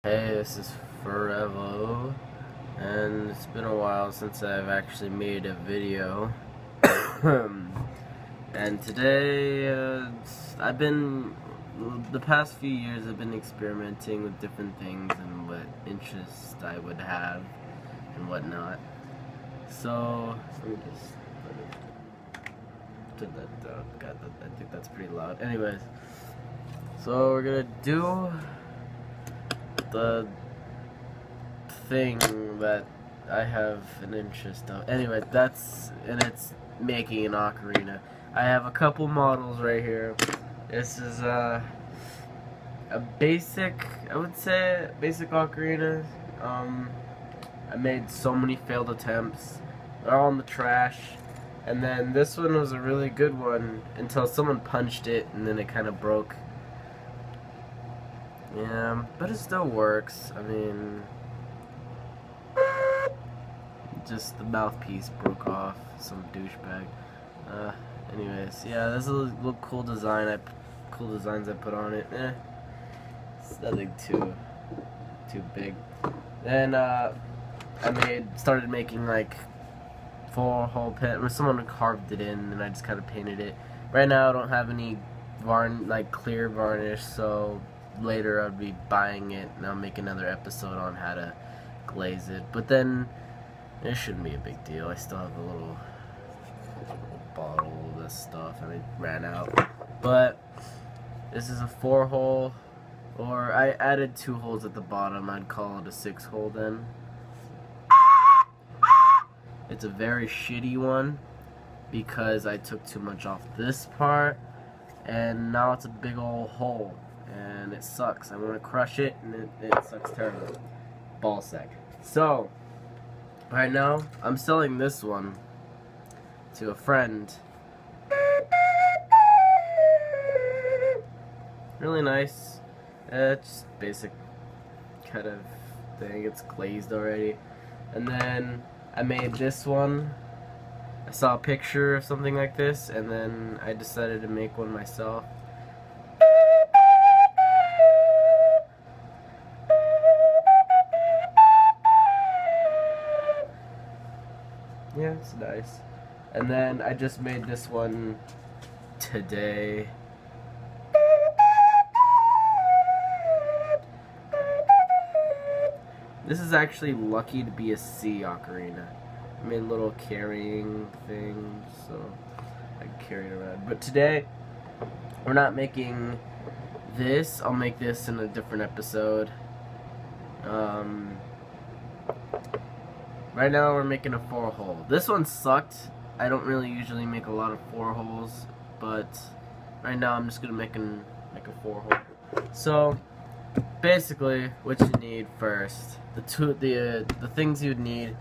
Hey, this is Forevo, and it's been a while since I've actually made a video. And today, the past few years, I've been experimenting with different things and what interests I would have and whatnot. So, let me just put that down. God, I think that's pretty loud. Anyways, so we're gonna do the thing that I have an interest of. Anyway, it's making an ocarina. I have a couple models right here. This is a basic, I would say, basic ocarina. I made so many failed attempts. They're all in the trash. And then this one was a really good one until someone punched it and then it kind of broke. Yeah, but it still works. I mean, just the mouthpiece broke off. Some douchebag. Anyways, yeah, there's a little cool designs I put on it. It's nothing too big. Then I started making like 4-hole pen. Someone carved it in, and I just kind of painted it. Right now, I don't have any clear varnish, so later I'll be buying it, and I'll make another episode on how to glaze it. But then it shouldn't be a big deal. I still have a little bottle of this stuff, and it ran out. But this is a 4-hole, or I added 2 holes at the bottom. I'd call it a 6-hole then. It's a very shitty one because I took too much off this part, and now it's a big old hole. And it sucks. I want to crush it, and it sucks terrible. Ballsack. So, right now, I'm selling this one to a friend. Really nice. It's basic kind of thing. It's glazed already. And then I made this one. I saw a picture of something like this, and then I decided to make one myself. Yeah, it's nice. And then I just made this one today. This is actually lucky to be a C ocarina. I made a little carrying thing, so I can carry it around. But today, we're not making this. I'll make this in a different episode. Right now we're making a 4-hole. This one sucked. I don't really usually make a lot of 4-holes, but right now I'm just gonna make a 4-hole. So basically, what you need first, the things you'd need.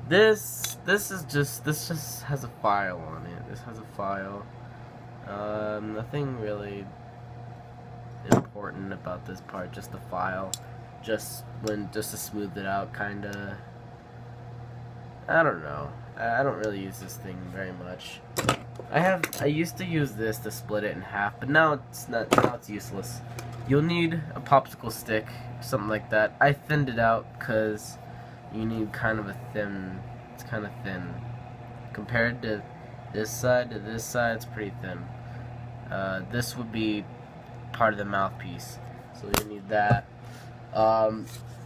This just has a file on it. This has a file. Nothing really important about this part. Just the file. Just to smooth it out, kinda. I don't know. I don't really use this thing very much. I used to use this to split it in half, but now it's not. Now it's useless. You'll need a popsicle stick, something like that. I thinned it out because you need kind of a thin. It's kind of thin compared to this side. To this side, it's pretty thin. This would be part of the mouthpiece, so you need that.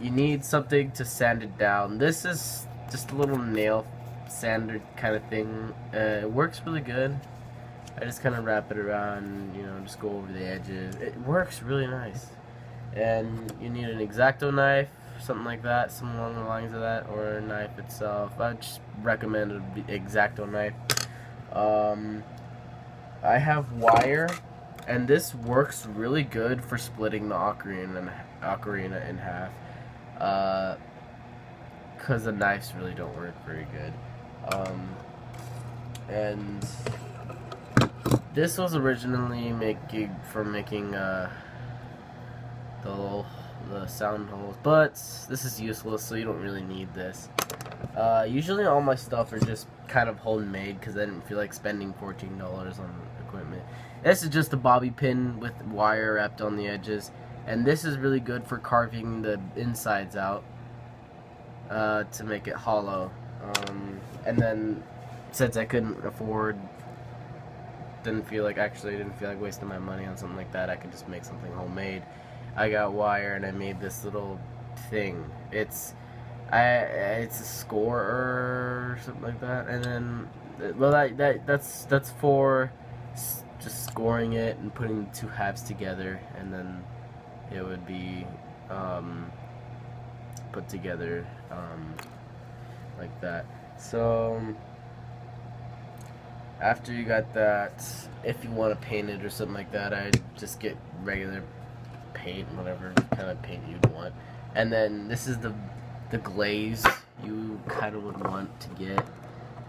You need something to sand it down. This is just a little nail sander kind of thing. It works really good. I just kind of wrap it around, just go over the edges. It works really nice. And you need an X-Acto knife, something like that, something along the lines of that, or a knife itself. I just recommend an X-Acto knife. I have wire, and this works really good for splitting the ocarina in half. Because the knives really don't work very good. And this was originally for making the sound holes, but this is useless, so you don't really need this. Usually all my stuff are just kind of homemade because I didn't feel like spending $14 on equipment. This is just a bobby pin with wire wrapped on the edges. And this is really good for carving the insides out to make it hollow. And then since I couldn't afford, didn't feel like wasting my money on something like that, I could just make something homemade. I got wire and I made this little thing. It's a scorer or something like that, and then well that's for just scoring it and putting the two halves together, and then it would be put together like that. So after you got that, if you want to paint it or something like that, I just get regular paint, whatever kind of paint you'd want. And then this is the glaze you kind of would want to get.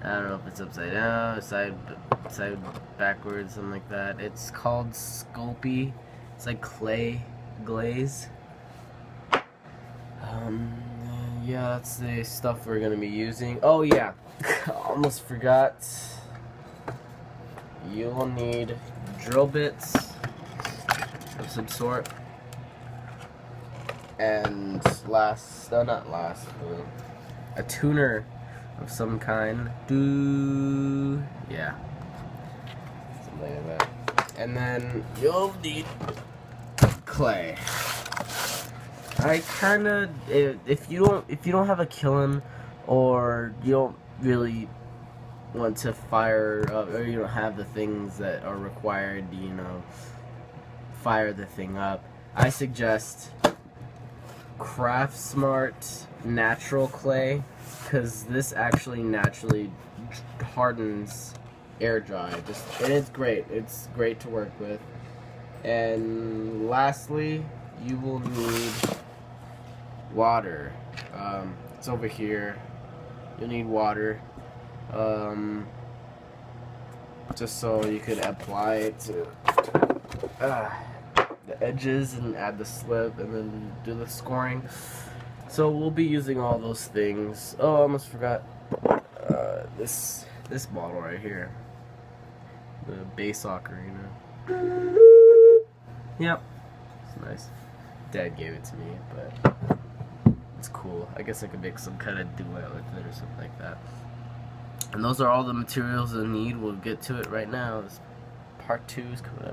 I don't know if it's upside down, side backwards, something like that. It's called Sculpey. It's like clay glaze. Yeah, that's the stuff we're gonna be using. Oh yeah, almost forgot. You'll need drill bits of some sort, and a tuner of some kind. Yeah, something like that. And then you'll need clay. I kind of, if you don't have a kiln, or you don't really want to fire up, or you don't have the things that are required to, fire the thing up, I suggest craftsmart natural clay, because this actually naturally hardens air dry. And it's great to work with. And lastly, you will need water. It's over here. You'll need water, just so you could apply it to the edges and add the slip and then do the scoring. So we'll be using all those things. Oh, I almost forgot this bottle right here, the bass ocarina. Yep, it's nice. Dad gave it to me, but it's cool. I guess I could make some kind of duet with it or something like that. And those are all the materials I need. We'll get to it right now. Part 2 is coming up.